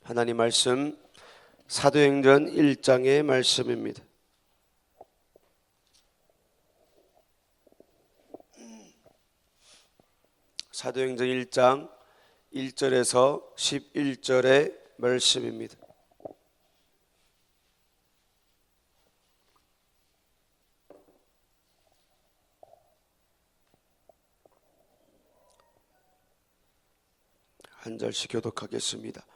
하나님 말씀 사도행전 1장의 말씀입니다. 사도행전 1장 1절에서 11절의 말씀입니다. 한 절씩 교독하겠습니다.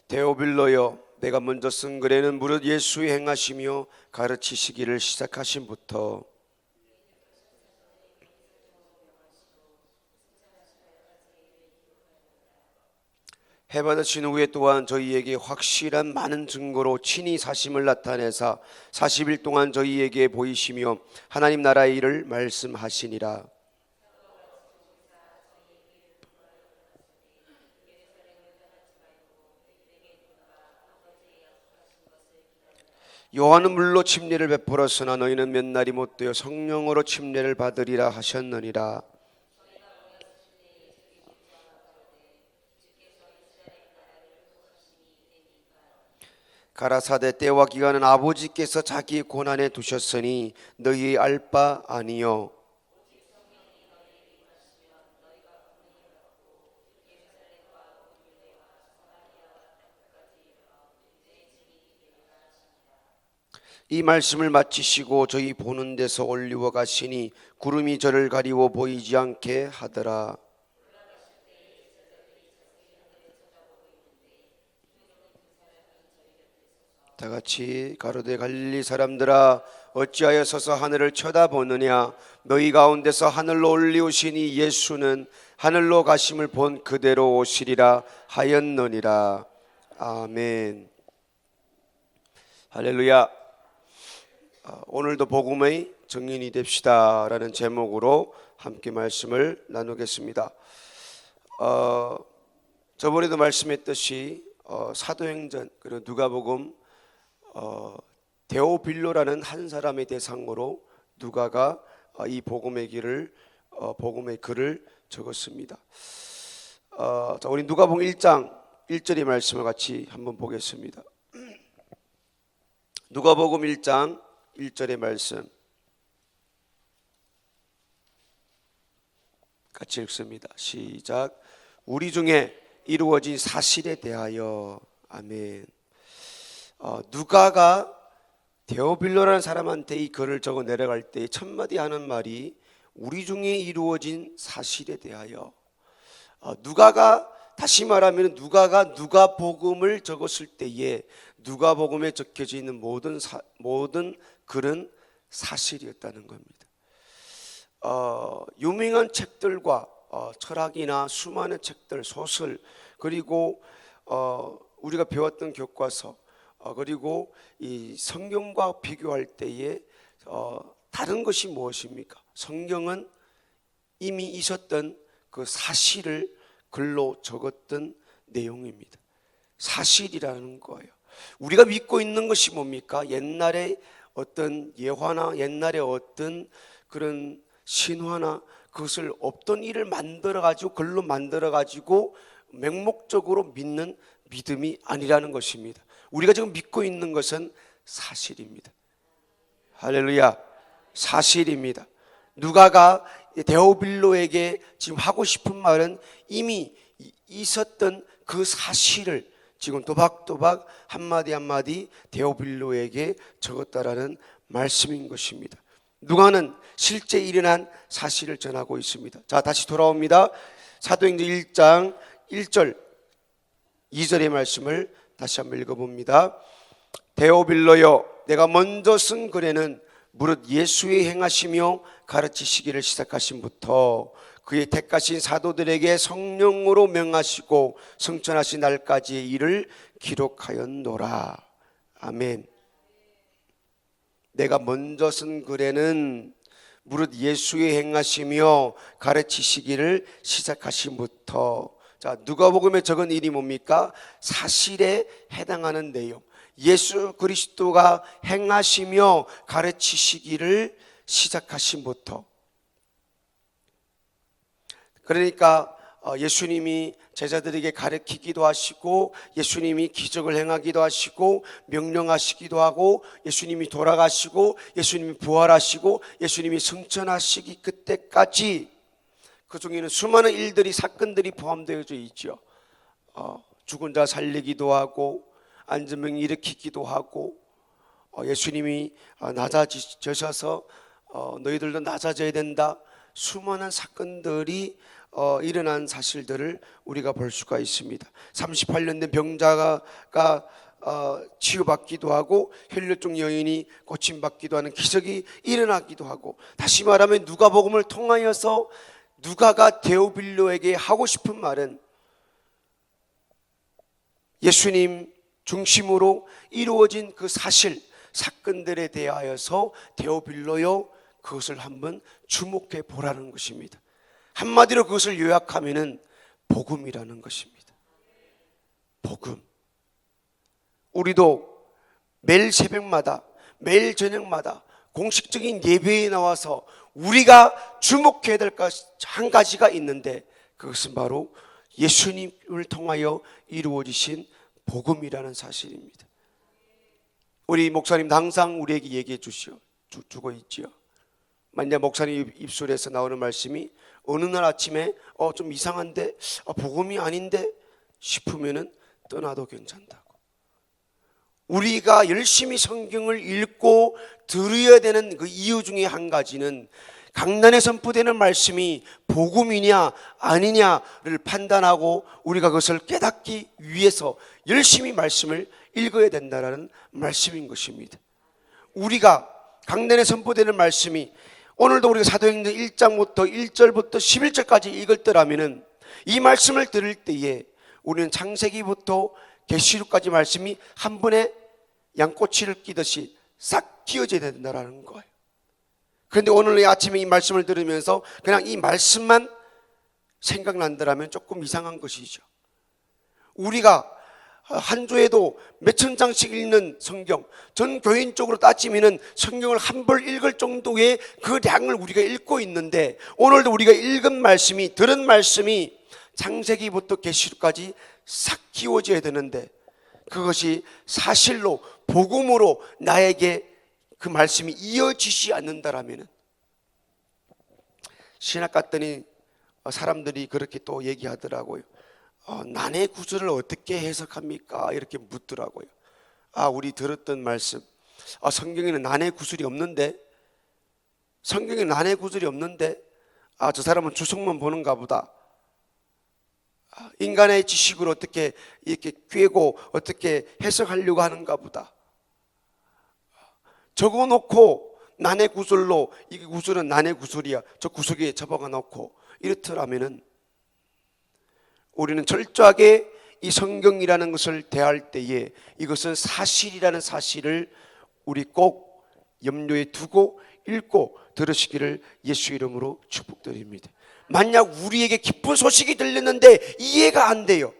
데오빌로여, 내가 먼저 쓴 글에는 무릇 예수의 행하시며 가르치시기를 시작하심부터 해받으신 후에 또한 저희에게 확실한 많은 증거로 친히 사심을 나타내사 40일 동안 저희에게 보이시며 하나님 나라의 일을 말씀하시니라. 요한은 물로 침례를 베풀었으나 너희는 몇 날이 못되어 성령으로 침례를 받으리라 하셨느니라. 가라사대 때와 기간은 아버지께서 자기의 고난에 두셨으니 너희의 알 바 아니요. 이 말씀을 마치시고 저희 보는 데서 올리워 가시니 구름이 저를 가리워 보이지 않게 하더라. 다 같이 가로되 갈릴리 사람들아, 어찌하여 서서 하늘을 쳐다보느냐? 너희 가운데서 하늘로 올리우신 이 예수는 하늘로 가심을 본 그대로 오시리라 하였느니라. 아멘. 할렐루야. 오늘도 복음의 증인이 됩시다 라는 제목으로 함께 말씀을 나누겠습니다. 저번에도 말씀했듯이 사도행전 그리고 누가복음 데오빌로라는 한 사람의 대상으로 누가가 이 복음의 글을 적었습니다. 자, 우리 누가복음 1장 1절의 말씀을 같이 한번 보겠습니다. 누가복음 1장 1절의 말씀 같이 읽습니다. 시작. 우리 중에 이루어진 사실에 대하여. 아멘. 누가가 데오빌로라는 사람한테 이 글을 적어 내려갈 때 첫 마디 하는 말이 우리 중에 이루어진 사실에 대하여. 누가가, 다시 말하면 누가가 누가복음을 적었을 때에 누가복음에 적혀져 있는 모든 글은 사실이었다는 겁니다. 유명한 책들과 철학이나 수많은 책들, 소설, 그리고 우리가 배웠던 교과서, 그리고 이 성경과 비교할 때에 다른 것이 무엇입니까? 성경은 이미 있었던 그 사실을 글로 적었던 내용입니다. 사실이라는 거예요. 우리가 믿고 있는 것이 뭡니까? 옛날에 어떤 예화나 옛날에 어떤 그런 신화나 그것을 없던 일을 만들어가지고 글로 만들어가지고 맹목적으로 믿는 믿음이 아니라는 것입니다. 우리가 지금 믿고 있는 것은 사실입니다. 할렐루야. 사실입니다. 누가가 데오빌로에게 지금 하고 싶은 말은 이미 있었던 그 사실을 지금 또박또박 한마디 한마디 데오빌로에게 적었다라는 말씀인 것입니다. 누가는 실제 일어난 사실을 전하고 있습니다. 자, 다시 돌아옵니다. 사도행전 1장 1절 2절의 말씀을 다시 한번 읽어봅니다. 데오빌로여, 내가 먼저 쓴 글에는 무릇 예수의 행하시며 가르치시기를 시작하심부터 그의 택하신 사도들에게 성령으로 명하시고 성천하신 날까지의 일을 기록하였노라. 아멘. 내가 먼저 쓴 글에는 무릇 예수의 행하시며 가르치시기를 시작하심부터. 자, 누가복음에 적은 일이 뭡니까? 사실에 해당하는 내용. 예수 그리스도가 행하시며 가르치시기를 시작하심부터. 그러니까 예수님이 제자들에게 가르치기도 하시고, 예수님이 기적을 행하기도 하시고, 명령하시기도 하고, 예수님이 돌아가시고, 예수님이 부활하시고, 예수님이 승천하시기 그때까지 그 중에는 수많은 일들이, 사건들이 포함되어져 있죠. 죽은 자 살리기도 하고, 앉은 명 일으키기도 하고, 예수님이 낮아지셔서 너희들도 낮아져야 된다. 수많은 사건들이 일어난 사실들을 우리가 볼 수가 있습니다. 38년 된 병자가 치유받기도 하고, 혈류증 여인이 고침받기도 하는 기적이 일어나기도 하고, 다시 말하면 누가복음을 통하여서 누가가 데오빌로에게 하고 싶은 말은 예수님 중심으로 이루어진 그 사건들에 대하여서 데오빌로여 그것을 한번 주목해 보라는 것입니다. 한마디로 그것을 요약하면은 복음이라는 것입니다. 복음. 우리도 매일 새벽마다, 매일 저녁마다 공식적인 예배에 나와서 우리가 주목해야 될 것 한 가지가 있는데, 그것은 바로 예수님을 통하여 이루어지신 복음이라는 사실입니다. 우리 목사님도 항상 우리에게 얘기해 주고 있지요. 만약 목사님 입술에서 나오는 말씀이 어느 날 아침에 좀 이상한데, 복음이 아닌데 싶으면은 떠나도 괜찮다고. 우리가 열심히 성경을 읽고 들어야 되는 그 이유 중에 한 가지는 강단에 선포되는 말씀이 복음이냐 아니냐를 판단하고 우리가 그것을 깨닫기 위해서 열심히 말씀을 읽어야 된다는 말씀인 것입니다. 우리가 강단에 선포되는 말씀이 오늘도 우리가 사도행전 1장부터 1절부터 11절까지 읽을 이 말씀을 들을 때에 우리는 창세기부터 계시록까지 말씀이 한 번에 양꼬치를 끼듯이 싹 끼어져야 된다는 거예요. 그런데 오늘 아침에 이 말씀을 들으면서 그냥 이 말씀만 생각난다면 조금 이상한 것이죠. 우리가 한 주에도 몇천 장씩 읽는 성경, 전 교인적으로 따지면 성경을 한 벌 읽을 정도의 그 량을 우리가 읽고 있는데, 오늘도 우리가 읽은 말씀이, 들은 말씀이 창세기부터 계시록까지 싹 끼워져야 되는데, 그것이 사실로 복음으로 나에게 그 말씀이 이어지지 않는다라면, 신학 갔더니 사람들이 그렇게 또 얘기하더라고요. 난의 구절을 어떻게 해석합니까? 이렇게 묻더라고요. 우리 들었던 말씀, 성경에는 난의 구절이 없는데, 성경에 난의 구절이 없는데, 저 사람은 주석만 보는가 보다. 인간의 지식으로 어떻게 이렇게 꿰고 어떻게 해석하려고 하는가 보다. 적어놓고 난의 구절로, 이 구절은 난의 구절이야, 저 구석에 접어가 놓고 이렇더라면은 우리는 철저하게 이 성경이라는 것을 대할 때에 이것은 사실이라는 사실을 우리 꼭 염려에 두고 읽고 들으시기를 예수 이름으로 축복드립니다. 만약 우리에게 기쁜 소식이 들렸는데 이해가 안 돼요.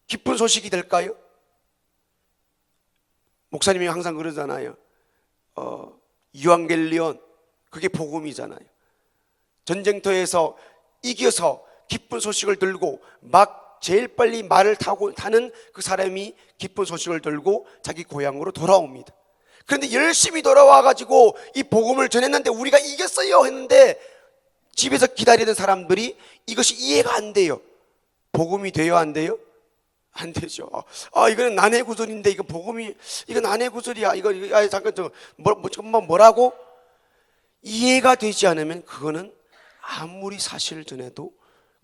기쁜 소식이 될까요? 목사님이 항상 그러잖아요. 유앙겔리온, 그게 복음이잖아요. 전쟁터에서 이겨서 기쁜 소식을 들고 막 제일 빨리 말을 타는 그 사람이 기쁜 소식을 들고 자기 고향으로 돌아옵니다. 그런데 열심히 돌아와가지고 이 복음을 전했는데 우리가 이겼어요 했는데 집에서 기다리는 사람들이 이것이 이해가 안 돼요. 복음이 돼요, 안 돼요? 안 되죠. 이거는 난해 구절인데 이거 복음이, 이거 난해 구절이야. 이거 잠깐 뭐라고 이해가 되지 않으면 그거는 아무리 사실을 전해도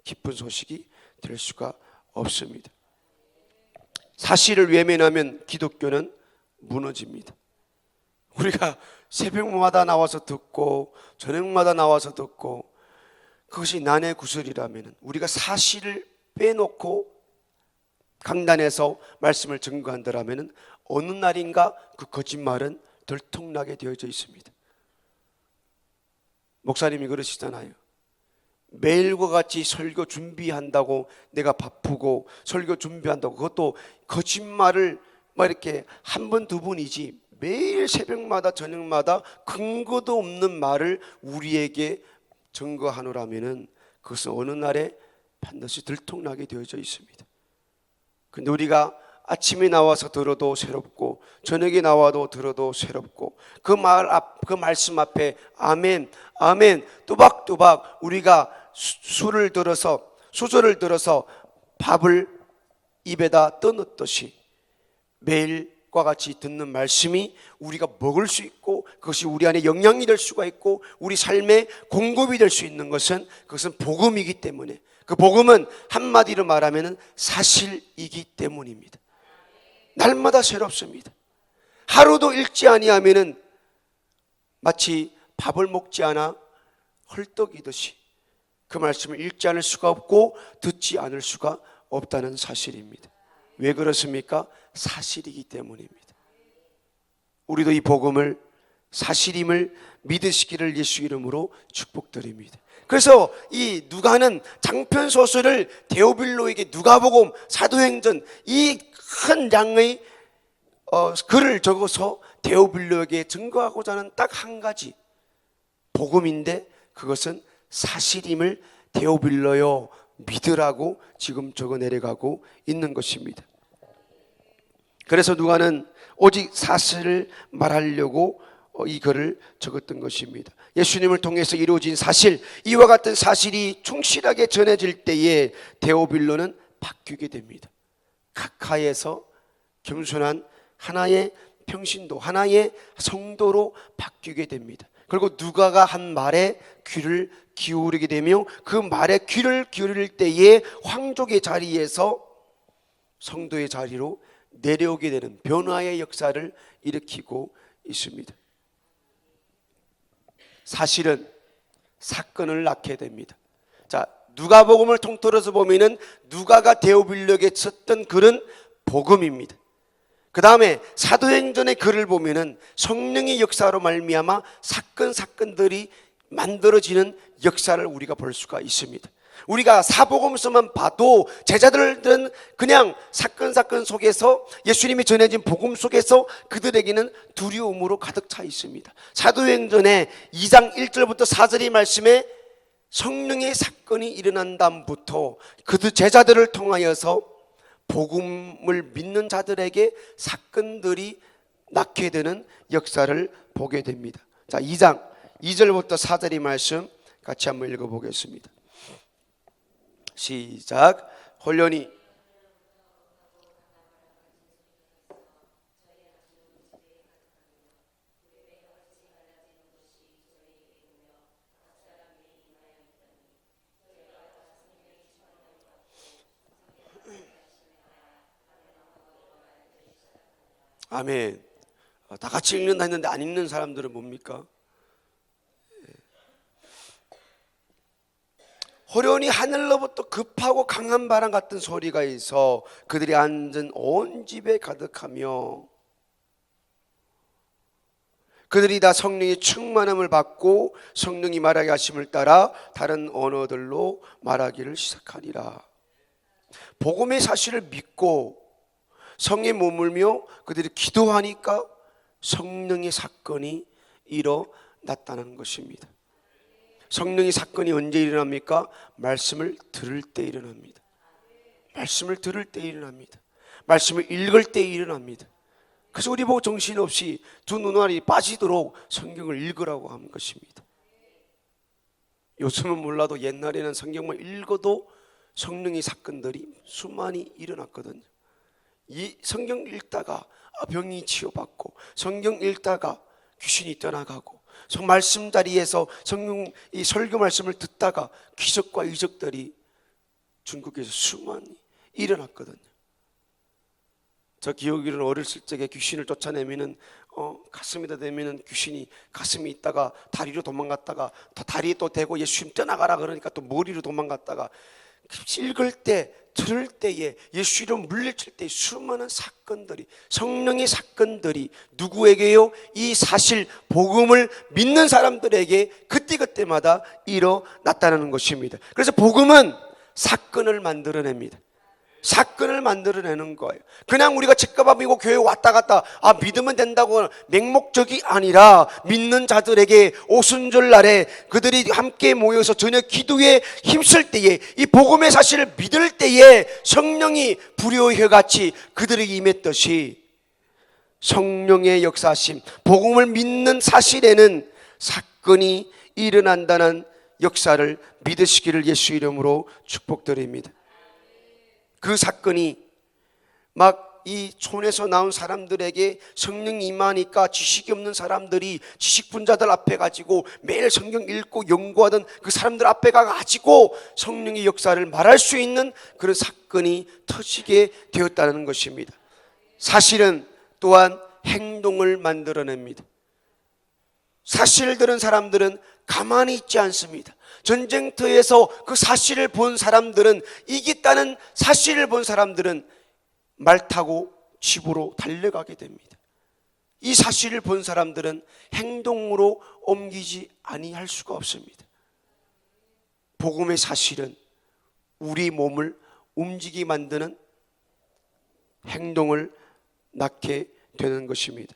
기쁜 소식이 될 수가 없습니다. 사실을 외면하면 기독교는 무너집니다. 우리가 새벽마다 나와서 듣고 저녁마다 나와서 듣고 그것이 난의 구슬이라면, 우리가 사실을 빼놓고 강단에서 말씀을 증거한다라면 어느 날인가 그 거짓말은 들통나게 되어져 있습니다. 목사님이 그러시잖아요. 매일과 같이 설교 준비한다고 내가 바쁘고 설교 준비한다고, 그것도 거짓말을 이렇게 한 번, 두 번이지 매일 새벽마다 저녁마다 근거도 없는 말을 우리에게 증거하노라면은 그것은 어느 날에 반드시 들통나게 되어져 있습니다. 근데 우리가 아침에 나와서 들어도 새롭고 저녁에 나와도 들어도 새롭고 그 말씀 앞에 아멘 아멘 또박또박 우리가 수저를 들어서 밥을 입에다 떠넣듯이 매일과 같이 듣는 말씀이 우리가 먹을 수 있고 그것이 우리 안에 영양이 될 수가 있고 우리 삶의 공급이 될 수 있는 것은 그것은 복음이기 때문에, 그 복음은 한마디로 말하면 사실이기 때문입니다. 날마다 새롭습니다. 하루도 읽지 아니하면은 마치 밥을 먹지 않아 헐떡이듯이 그 말씀을 읽지 않을 수가 없고 듣지 않을 수가 없다는 사실입니다. 왜 그렇습니까? 사실이기 때문입니다. 우리도 이 복음을 사실임을 믿으시기를 예수 이름으로 축복드립니다. 그래서 이 누가는 장편 소설을 데오빌로에게 누가복음, 사도행전 이 큰 양의 글을 적어서 데오빌로에게 증거하고자 하는 딱 한 가지 복음인데 그것은 사실임을 데오빌로여 믿으라고 지금 적어 내려가고 있는 것입니다. 그래서 누가는 오직 사실을 말하려고 이 글을 적었던 것입니다. 예수님을 통해서 이루어진 사실, 이와 같은 사실이 충실하게 전해질 때에 데오빌로는 바뀌게 됩니다. 각하에서 겸손한 하나의 평신도, 하나의 성도로 바뀌게 됩니다. 그리고 누가가 한 말에 귀를 기울이게 되며 그 말에 귀를 기울일 때에 황족의 자리에서 성도의 자리로 내려오게 되는 변화의 역사를 일으키고 있습니다. 사실은 사건을 낳게 됩니다. 자, 누가복음을 통틀어서 보면은 누가가 데오빌로에게 썼던 글은 복음입니다. 그 다음에 사도행전의 글을 보면은 성령의 역사로 말미암아 사건들이 만들어지는 역사를 우리가 볼 수가 있습니다. 우리가 사복음서만 봐도 제자들은 그냥 사건 속에서 예수님이 전해진 복음 속에서 그들에게는 두려움으로 가득 차 있습니다. 사도행전의 2장 1절부터 4절의 말씀에 성령의 사건이 일어난 다음부터 그들 제자들을 통하여서 복음을 믿는 자들에게 사건들이 낳게 되는 역사를 보게 됩니다. 자, 2장 2절부터 4절의 말씀 같이 한번 읽어보겠습니다. 시작. 홀련히 아멘. 다 같이 읽는다 했는데 안 읽는 사람들은 뭡니까? 호련히 하늘로부터 급하고 강한 바람 같은 소리가 있어 그들이 앉은 온 집에 가득하며 그들이 다 성령의 충만함을 받고 성령이 말하게 하심을 따라 다른 언어들로 말하기를 시작하니라. 복음의 사실을 믿고 성에 머물며 그들이 기도하니까 성령의 사건이 일어났다는 것입니다. 성령의 사건이 언제 일어납니까? 말씀을 들을 때 일어납니다. 말씀을 들을 때 일어납니다. 말씀을 읽을 때 일어납니다. 그래서 우리 보고 정신없이 두 눈알이 빠지도록 성경을 읽으라고 한 것입니다. 요즘은 몰라도 옛날에는 성경만 읽어도 성령의 사건들이 수많이 일어났거든요. 이 성경 읽다가 병이 치유받고, 성경 읽다가 귀신이 떠나가고, 말씀 자리에서 성경 이 설교 말씀을 듣다가 기적과 이적들이 중국에서 수많이 일어났거든요. 저 기억으로는 어렸을 적에 귀신을 쫓아내면은 가슴에다 대면은 귀신이 가슴에 있다가 다리로 도망갔다가 또 다리에 또 대고 예수님 떠나가라 그러니까 또 머리로 도망갔다가 읽을 때 들을 때에 예수 이름 물리칠 때 수많은 사건들이 성령의 사건들이 누구에게요? 이 사실 복음을 믿는 사람들에게 그때그때마다 일어났다는 것입니다. 그래서 복음은 사건을 만들어냅니다. 사건을 만들어내는 거예요. 그냥 우리가 책가방 믿고 교회 왔다 갔다 믿으면 된다고 맹목적이 아니라 믿는 자들에게 오순절 날에 그들이 함께 모여서 저녁 기도에 힘쓸 때에 이 복음의 사실을 믿을 때에 성령이 불효혈같이 그들에게 임했듯이 성령의 역사하심, 복음을 믿는 사실에는 사건이 일어난다는 역사를 믿으시기를 예수 이름으로 축복드립니다. 그 사건이 막 이 촌에서 나온 사람들에게 성령이 임하니까 지식이 없는 사람들이 지식분자들 앞에 가지고 매일 성경 읽고 연구하던 그 사람들 앞에 가가지고 성령의 역사를 말할 수 있는 그런 사건이 터지게 되었다는 것입니다. 사실은 또한 행동을 만들어냅니다. 사실을 들은 사람들은 가만히 있지 않습니다. 전쟁터에서 그 사실을 본 사람들은, 이겼다는 사실을 본 사람들은 말 타고 집으로 달려가게 됩니다. 이 사실을 본 사람들은 행동으로 옮기지 아니할 수가 없습니다. 복음의 사실은 우리 몸을 움직이게 만드는 행동을 낳게 되는 것입니다.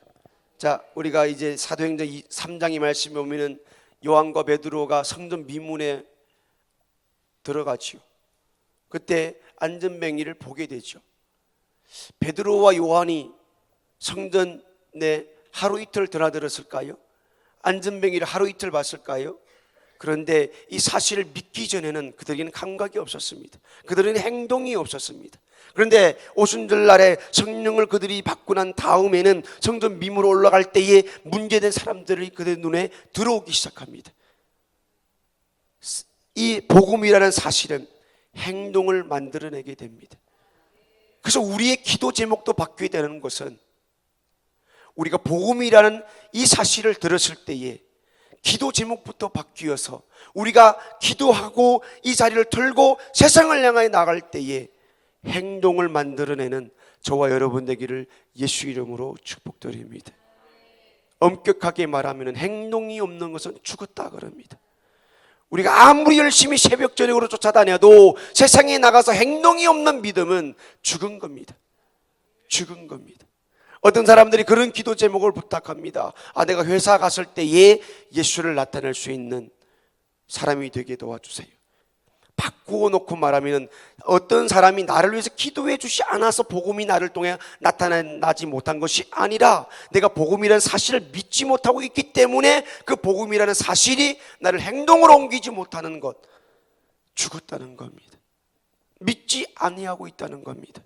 자, 우리가 이제 사도행전 3장의 말씀에 보면은 요한과 베드로가 성전 미문에 들어가지요. 그때 안전뱅이를 보게 되죠. 베드로와 요한이 성전에 하루 이틀 드나들었을까요? 안전뱅이를 하루 이틀 봤을까요? 그런데 이 사실을 믿기 전에는 그들에게는 감각이 없었습니다. 그들은 행동이 없었습니다. 그런데 오순절 날에 성령을 그들이 받고 난 다음에는 성전 미문으로 올라갈 때에 문제된 사람들이 그들 눈에 들어오기 시작합니다. 이 복음이라는 사실은 행동을 만들어내게 됩니다. 그래서 우리의 기도 제목도 바뀌게 되는 것은 우리가 복음이라는 이 사실을 들었을 때에 기도 제목부터 바뀌어서 우리가 기도하고 이 자리를 털고 세상을 향하여 나갈 때에 행동을 만들어내는 저와 여러분 되기를 예수 이름으로 축복드립니다. 엄격하게 말하면 행동이 없는 것은 죽었다 그럽니다. 우리가 아무리 열심히 새벽 저녁으로 쫓아다녀도 세상에 나가서 행동이 없는 믿음은 죽은 겁니다. 죽은 겁니다. 어떤 사람들이 그런 기도 제목을 부탁합니다. 내가 회사 갔을 때에 예수를 나타낼 수 있는 사람이 되게 도와주세요. 바꾸어 놓고 말하면 어떤 사람이 나를 위해서 기도해 주지 않아서 복음이 나를 통해 나타나지 못한 것이 아니라 내가 복음이라는 사실을 믿지 못하고 있기 때문에 그 복음이라는 사실이 나를 행동으로 옮기지 못하는 것, 죽었다는 겁니다. 믿지 아니하고 있다는 겁니다.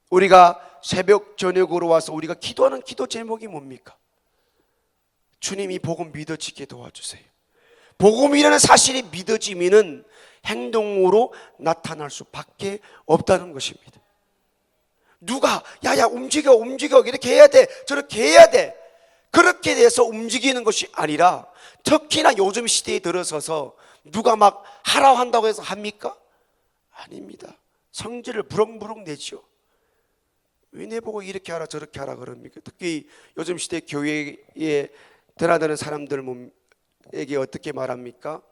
우리가 새벽 저녁으로 와서 우리가 기도하는 기도 제목이 뭡니까? 주님, 이 복음 믿어지게 도와주세요. 복음이라는 사실이 믿어지면은 행동으로 나타날 수밖에 없다는 것입니다. 누가 야야 움직여 이렇게 해야 돼, 저렇게 해야 돼, 그렇게 돼서 움직이는 것이 아니라, 특히나 요즘 시대에 들어서서 누가 막 하라고 한다고 해서 합니까? 아닙니다. 성질을 부렁부렁 내죠. 왜 내보고 이렇게 하라 저렇게 하라 그럽니까? 특히 요즘 시대 교회에 드나드는 사람들에게 어떻게 말합니까?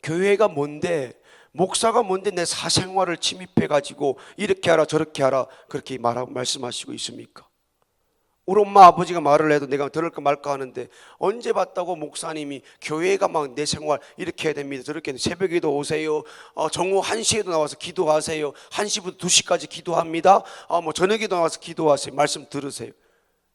교회가 뭔데, 목사가 뭔데 내 사생활을 침입해가지고 이렇게 하라 저렇게 하라 그렇게 말씀하시고 있습니까? 우리 엄마 아버지가 말을 해도 내가 들을까 말까 하는데, 언제 봤다고 목사님이 교회가 막 내 생활 이렇게 해야 됩니다 저렇게 해야, 새벽에도 오세요, 정오 1시에도 나와서 기도하세요, 1시부터 2시까지 기도합니다, 저녁에도 나와서 기도하세요, 말씀 들으세요.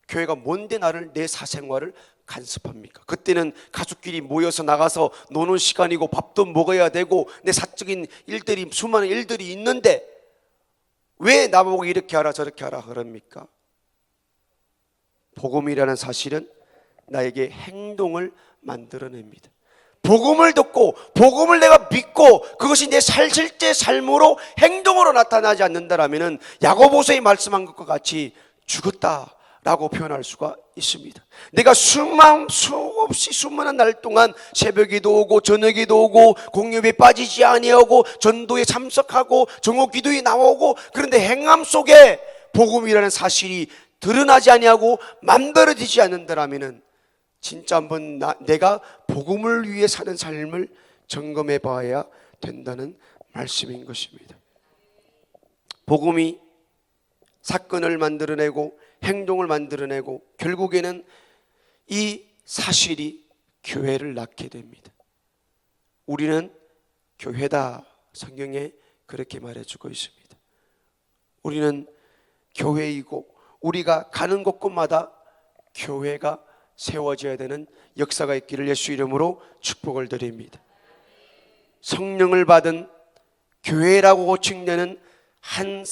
교회가 뭔데 나를, 내 사생활을 간섭합니까? 그때는 가족끼리 모여서 나가서 노는 시간이고 밥도 먹어야 되고 내 사적인 일들이, 수많은 일들이 있는데 왜 나보고 이렇게 하라 저렇게 하라 그럽니까? 복음이라는 사실은 나에게 행동을 만들어냅니다. 복음을 듣고 복음을 내가 믿고 그것이 내 실제 삶으로 행동으로 나타나지 않는다라면 야고보서에 말씀한 것과 같이 죽었다 라고 표현할 수가 있습니다. 내가 수없이 수많은 날 동안 새벽에도 오고 저녁에도 오고 공유에 빠지지 아니하고 전도에 참석하고 정오기도에 나오고, 그런데 행함 속에 복음이라는 사실이 드러나지 아니하고 만들어지지 않는다라면 진짜 한번 내가 복음을 위해 사는 삶을 점검해 봐야 된다는 말씀인 것입니다. 복음이 사건을 만들어내고 행동을 만들어내고 결국에는 이 사실이 교회를 낳게 됩니다. 우리는 교회다. 성경에 그렇게 말해주고 있습니다. 우리는 교회이고 우리가 가는 곳곳마다 교회가 세워져야 되는 역사가 있기를 예수 이름으로 축복을 드립니다. 성령을 받은 교회라고 호칭되는 한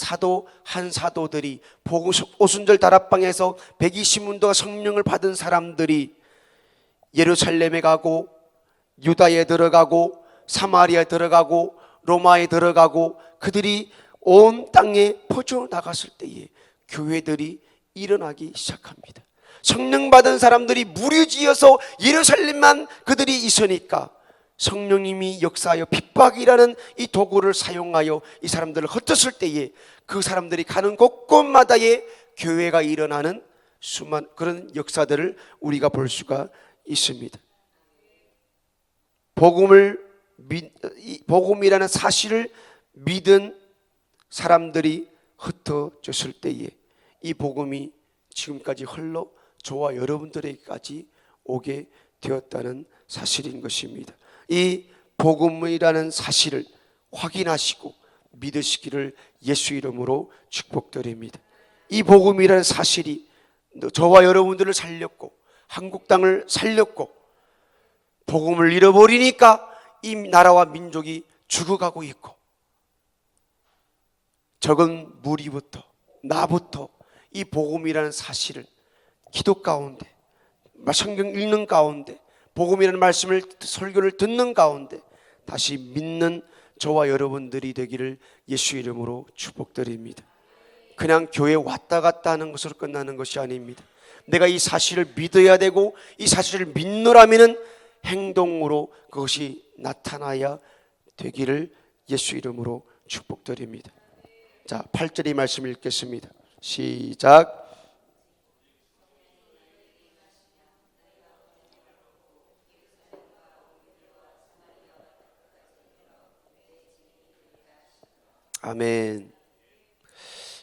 사도들이 복음 오순절 다락방에서 120문도가 성령을 받은 사람들이 예루살렘에 가고 유다에 들어가고 사마리아에 들어가고 로마에 들어가고 그들이 온 땅에 퍼져나갔을 때에 교회들이 일어나기 시작합니다. 성령 받은 사람들이 무리지어서 예루살렘만 그들이 있으니까 성령님이 역사하여 핍박이라는 이 도구를 사용하여 이 사람들을 흩었을 때에 그 사람들이 가는 곳곳마다에 교회가 일어나는 수많은 그런 역사들을 우리가 볼 수가 있습니다. 복음이라는 사실을 믿은 사람들이 흩어졌을 때에 이 복음이 지금까지 흘러 저와 여러분들에게까지 오게 되었다는 사실인 것입니다. 이 복음이라는 사실을 확인하시고 믿으시기를 예수 이름으로 축복드립니다. 이 복음이라는 사실이 저와 여러분들을 살렸고 한국 땅을 살렸고 복음을 잃어버리니까 이 나라와 민족이 죽어가고 있고 적은 무리부터 나부터 이 복음이라는 사실을 기도 가운데 성경 읽는 가운데 복음이라는 말씀을 설교를 듣는 가운데 다시 믿는 저와 여러분들이 되기를 예수 이름으로 축복드립니다. 그냥 교회 왔다 갔다 하는 것으로 끝나는 것이 아닙니다. 내가 이 사실을 믿어야 되고 이 사실을 믿노라면은 행동으로 그것이 나타나야 되기를 예수 이름으로 축복드립니다. 자, 8절의 말씀을 읽겠습니다. 시작. 아멘.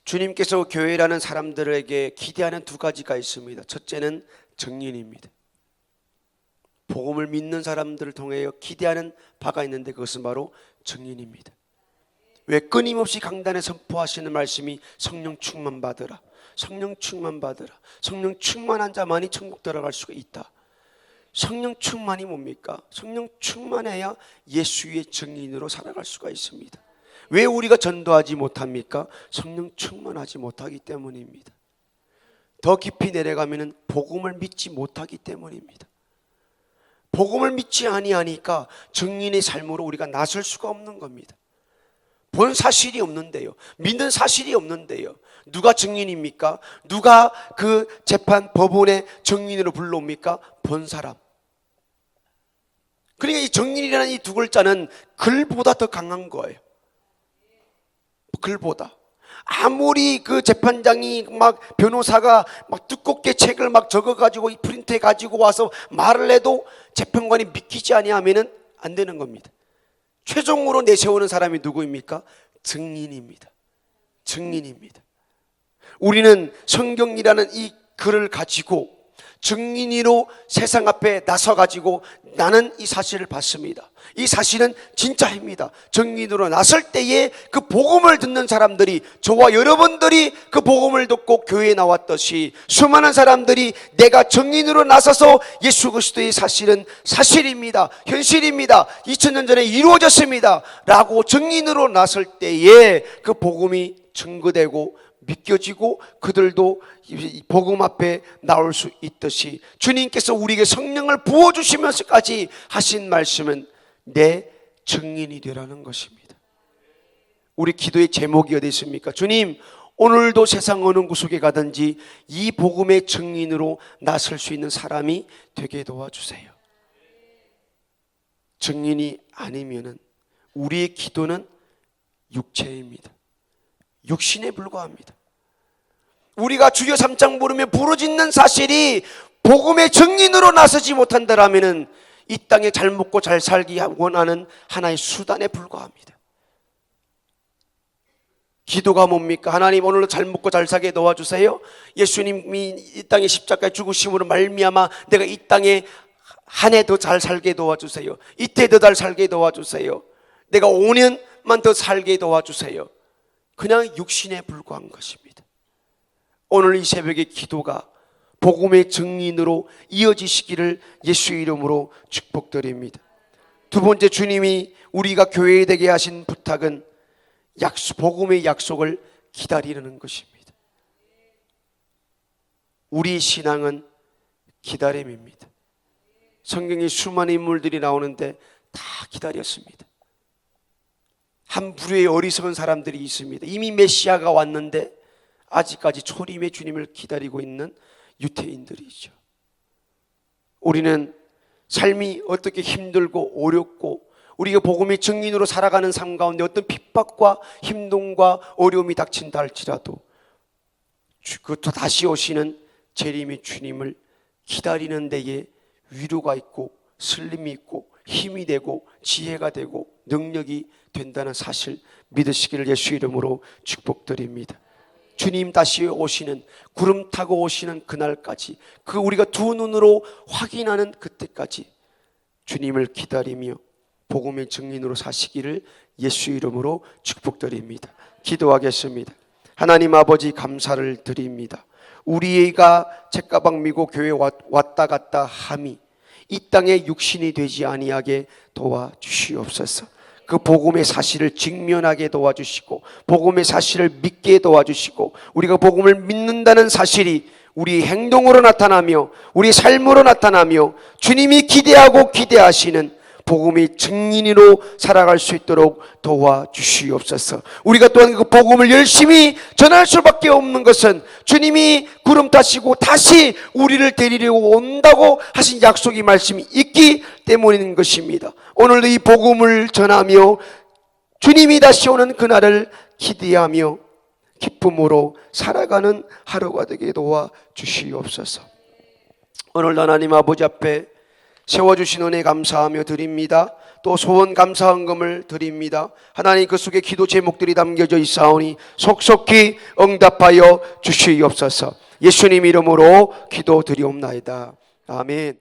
주님께서 교회라는 사람들에게 기대하는 두 가지가 있습니다. 첫째는 증인입니다. 복음을 믿는 사람들을 통하여 기대하는 바가 있는데 그것은 바로 증인입니다. 왜 끊임없이 강단에 선포하시는 말씀이 성령 충만 받으라, 성령 충만 받으라, 성령 충만한 자만이 천국 들어갈 수가 있다. 성령 충만이 뭡니까? 성령 충만해야 예수의 증인으로 살아갈 수가 있습니다. 왜 우리가 전도하지 못합니까? 성령 충만하지 못하기 때문입니다. 더 깊이 내려가면 복음을 믿지 못하기 때문입니다. 복음을 믿지 아니하니까 증인의 삶으로 우리가 나설 수가 없는 겁니다. 본 사실이 없는데요, 믿는 사실이 없는데요, 누가 증인입니까? 누가 그 재판 법원에 증인으로 불러옵니까? 본 사람. 그러니까 이 증인이라는 이 두 글자는 글보다 더 강한 거예요. 글보다. 아무리 그 재판장이 막 변호사가 막 두껍게 책을 막 적어가지고 프린트해 가지고 와서 말을 해도 재판관이 믿기지 아니하면은 안 되는 겁니다. 최종으로 내세우는 사람이 누구입니까? 증인입니다. 증인입니다. 우리는 성경이라는 이 글을 가지고 증인으로 세상 앞에 나서 가지고 나는 이 사실을 봤습니다. 이 사실은 진짜입니다. 증인으로 나설 때에 그 복음을 듣는 사람들이, 저와 여러분들이 그 복음을 듣고 교회에 나왔듯이 수많은 사람들이 내가 증인으로 나서서 예수 그리스도의 사실은 사실입니다, 현실입니다, 2000년 전에 이루어졌습니다 라고 증인으로 나설 때에 그 복음이 증거되고 믿겨지고 그들도 복음 앞에 나올 수 있듯이 주님께서 우리에게 성령을 부어주시면서까지 하신 말씀은 내 증인이 되라는 것입니다. 우리 기도의 제목이 어디 있습니까? 주님, 오늘도 세상 어느 구석에 가든지 이 복음의 증인으로 나설 수 있는 사람이 되게 도와주세요. 증인이 아니면은 우리의 기도는 육체입니다. 육신에 불과합니다. 우리가 주여 3장 부르며 부르짖는 사실이 복음의 증인으로 나서지 못한다라면은 이 땅에 잘 먹고 잘 살기 원하는 하나의 수단에 불과합니다. 기도가 뭡니까? 하나님, 오늘도 잘 먹고 잘 살게 도와주세요. 예수님이 이 땅에 십자가에 죽으심으로 말미암아 내가 이 땅에 한 해 더 잘 살게 도와주세요. 이때 더 잘 살게 도와주세요. 내가 5년만 더 살게 도와주세요. 그냥 육신에 불과한 것입니다. 오늘 이 새벽의 기도가 복음의 증인으로 이어지시기를 예수의 이름으로 축복드립니다. 두 번째, 주님이 우리가 교회에 되게 하신 부탁은 복음의 약속을 기다리는 것입니다. 우리 신앙은 기다림입니다. 성경에 수많은 인물들이 나오는데 다 기다렸습니다. 한 부류의 어리석은 사람들이 있습니다. 이미 메시아가 왔는데 아직까지 초림의 주님을 기다리고 있는 유태인들이죠. 우리는 삶이 어떻게 힘들고 어렵고 우리가 복음의 증인으로 살아가는 삶 가운데 어떤 핍박과 힘듦과 어려움이 닥친다 할지라도 그것도 다시 오시는 재림의 주님을 기다리는 데에 위로가 있고 슬림이 있고 힘이 되고 지혜가 되고 능력이 된다는 사실 믿으시기를 예수 이름으로 축복드립니다. 주님 다시 오시는, 구름 타고 오시는 그날까지, 그 우리가 두 눈으로 확인하는 그때까지 주님을 기다리며 복음의 증인으로 사시기를 예수 이름으로 축복드립니다. 기도하겠습니다. 하나님 아버지, 감사를 드립니다. 우리가 책가방 미고 교회 왔다 갔다 함이 이 땅에 육신이 되지 아니하게 도와주시옵소서. 그 복음의 사실을 직면하게 도와주시고 복음의 사실을 믿게 도와주시고 우리가 복음을 믿는다는 사실이 우리 행동으로 나타나며 우리 삶으로 나타나며 주님이 기대하고 기대하시는 복음의 증인으로 살아갈 수 있도록 도와주시옵소서. 우리가 또한 그 복음을 열심히 전할 수밖에 없는 것은 주님이 구름 타시고 다시 우리를 데리러 온다고 하신 약속의 말씀이 있기 때문인 것입니다. 오늘도 이 복음을 전하며 주님이 다시 오는 그날을 기대하며 기쁨으로 살아가는 하루가 되게 도와주시옵소서. 오늘 하나님 아버지 앞에 세워주신 은혜 감사하며 드립니다. 또 소원 감사 헌금을 드립니다. 하나님, 그 속에 기도 제목들이 담겨져 있사오니 속속히 응답하여 주시옵소서. 예수님 이름으로 기도드리옵나이다. 아멘.